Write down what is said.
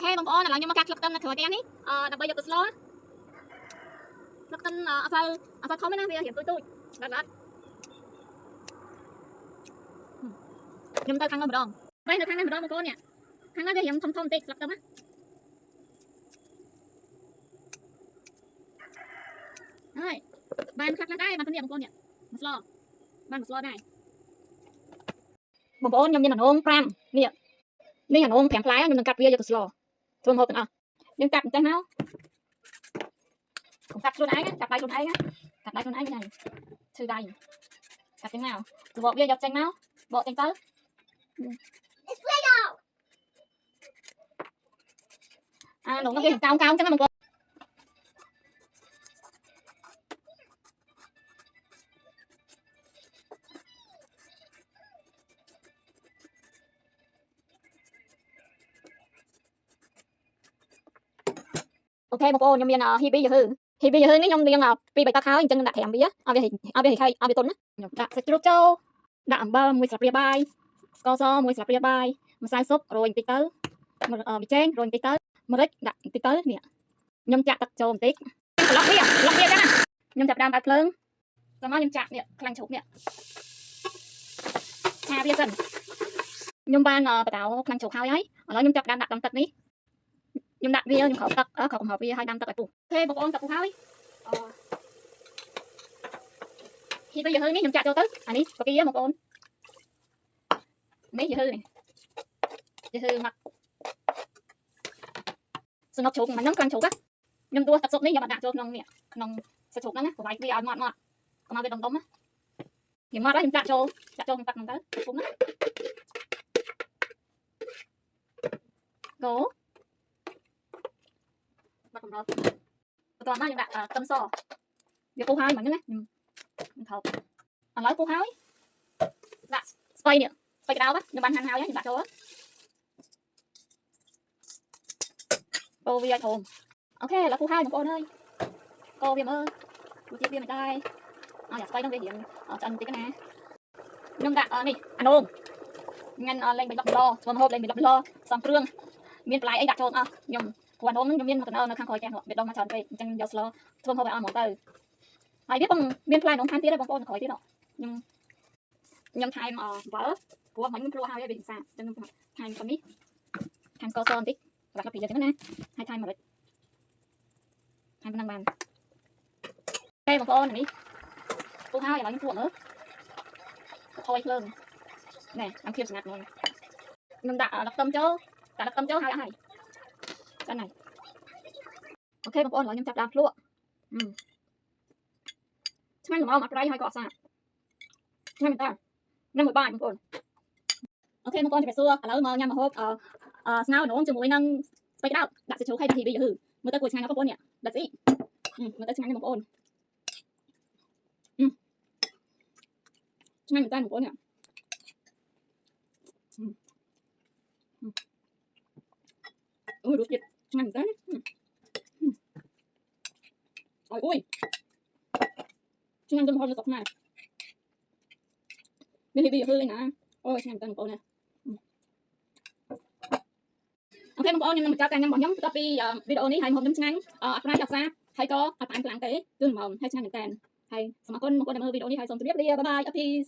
Okay បងប្អូនឥឡូវខ្ញុំមកកាត់ក្លឹបខ្ទឹមនៅក្រោយទាំងនេះដើម្បីយកទៅស្លក្លឹបខ្ទឹមអត់សូវធំទេណាវារៀងទូចបាទខ្ញុំទៅខាងនោះម្ដងបែរនៅខាងនេះម្ដងបងប្អូននេះខាងនោះវារៀងធំបន្តិចស្លឹកខ្ទឹមណាហើយបានខ្លះដែរបានគ្នាបងប្អូននេះមកស្លបានមកស្លដែរបងប្អូនខ្ញុំមានអនុង5នេះអនុង5ផ្លែខ្ញុំនឹងកាត់វាយកទៅស្លធ្វើម្ហូបទាំងអស់យើងកាត់បន្តិចមកកាត់ខ្លួនឯងកាត់ដៃខ្លួនឯងកាត់ដៃខ្លួនឯងហ្នឹងឈឺដៃកាត់ចេញមកទៅបកវាយកចេញមកបកចេញទៅនោះវាកោងចឹងណាបងប្អូនអូខេបងប្អូនខ្ញុំមានហ៊ីប៊ីយឺហឺនេះខ្ញុំលាងពី3តខោអញ្ចឹងដាក់ត្រាំវាឲ្យវាទន់ណាខ្ញុំដាក់សាច់ជ្រូកចូលដាក់អំបិល1ស្លាបព្រាបាយស្ករស1ស្លាបព្រាបាយម្សៅស៊ុបរោយបន្តិចទៅប៊ីចេងរោយបន្តិចទៅម្រេចដាក់បន្តិចទៅនេះខ្ញុំចាក់ទឹកចូលបន្តិចឡុកវាចឹងណាខ្ញុំចាប់ដើមបើកភ្លើងតោះមកខ្ញុំចាក់នេះខ្លាញ់ជ្រូកនេះឆាវាសិនខ្ញុំបានបតោខ្លាញ់ជ្រូកហើយឥឡូវខ្ញុំចាប់ដើមដាក់ទឹកនេះខ្ញុំដាក់វាខ្ញុំក្រោកទឹកក្រោកកំហប់វាឲ្យដាំទឹកឲ្យពុះអូខេបងប្អូនទឹកពុះហើយហ៊ីប៊ីយឺហឺនេះខ្ញុំចាក់ចូលទៅអានេះបកាបងប្អូននេះយឺហឺនេះយឺហឺមកសំណប់ជ្រូកមិនហ្នឹងខ្លាំងជ្រូកខ្ញុំដួសទឹកស៊ុបនេះខ្ញុំដាក់ចូលក្នុងនេះក្នុងសាច់ជ្រូកហ្នឹងណាប្រវាយវាឲ្យម៉ត់កុំឲ្យវាដុំណាខ្ញុំម៉ត់ហើយខ្ញុំចាក់ចូលក្នុងទឹកហ្នឹងទៅពុះណាកូបាត់កំដរបន្ទាប់មកខ្ញុំដាក់ខ្ទឹមសវាពុះហើយមិនហ្នឹងណាខ្ញុំថោកឥឡូវពុះហើយដាក់ស្ពៃនេះស្ពៃក្តៅខ្ញុំបានហាន់ហើយខ្ញុំដាក់ចូលអូវាឲ្យធំអូខេឥឡូវពុះហើយបងប្អូនអើយកោវាមើលរសជាតិវាមិនដែរឲ្យស្ពៃនោះវារៀងឆ្អិនបន្តិចណាខ្ញុំដាក់នេះអានងញ៉ាំលេង3 10 គីឡូធ្វើម្ហូបលេង3 10 គីឡូសំគ្រឿងមានបន្លែអីដាក់ចូលអស់ខ្ញុំព្រោះអានងខ្ញុំមានមកនៅខាងក្រោយផ្ទះវាដុំមកច្រើនពេកអញ្ចឹងយកស្លធ្វើម្ហូបឲ្យអស់ហ្មងទៅហើយវាបងមានផ្លែនងថែមទៀតបងប្អូនក្រោយទៀតខ្ញុំថែមអំបិលព្រោះមិញខ្ញុំព្រោះហើយវាពិសាអញ្ចឹងខ្ញុំថែមនេះថែមស្ករសបន្តិចប្រឡាក់ពីយកចឹងណាហើយថែមម្រេចថែមប៉ុណ្ណឹងបានអូខេបងប្អូននេះពុះហើយឥឡូវខ្ញុំភ្លក់មើលថយភ្លើងណែតាមភាពស្ងាត់មួយខ្ញុំដាក់ទឹកខ្ទឹមចូលហើយអស់ហើយចឹងហើយអូខេបងប្អូនឥឡូវខ្ញុំចាប់ដើមភ្លក់ឆ្ងាញ់ល្មមអត់ប្រៃហើយក៏អត់សាបឆ្ងាញ់មែនតើនឹងមួយបាយបងប្អូនអូខេបងប្អូនជម្រាបសួរឥឡូវមកញ៉ាំម្ហូបស្ងោរនងជាមួយនឹងស្ពៃក្តៅដាក់សាច់ជ្រូកហើយហ៊ីប៊ីយឺហឺមើលទៅគួរឆ្ងាញ់ណាស់បងប្អូននេះដាក់ស្អីមើលទៅឆ្ងាញ់ណាស់បងប្អូនឆ្ងាញ់មែនតើបងប្អូននេះអូរសជាតិឆ្ងាញ់មែនតើអូយឆ្ងាញ់ទៅហត់ទៅស្នាមានហ៊ីប៊ីយឺហឺឯណាអូឆ្ងាញ់មែនតើបងប្អូននេះអូខេបងប្អូនខ្ញុំនឹងបញ្ចប់ការញ៉ាំរបស់ខ្ញុំបន្ទាប់ពីវីដេអូនេះហើយម្ហូបខ្ញុំឆ្ងាញ់អត់ប្រៃអត់សាបហើយក៏អត់តាមខ្លាំងទេគឺល្មមហើយឆ្ងាញ់មែនតើហើយសូមអរគុណបងប្អូនដែលមើលវីដេអូនេះហើយសូមជម្រាបលាបាយបាយអភីស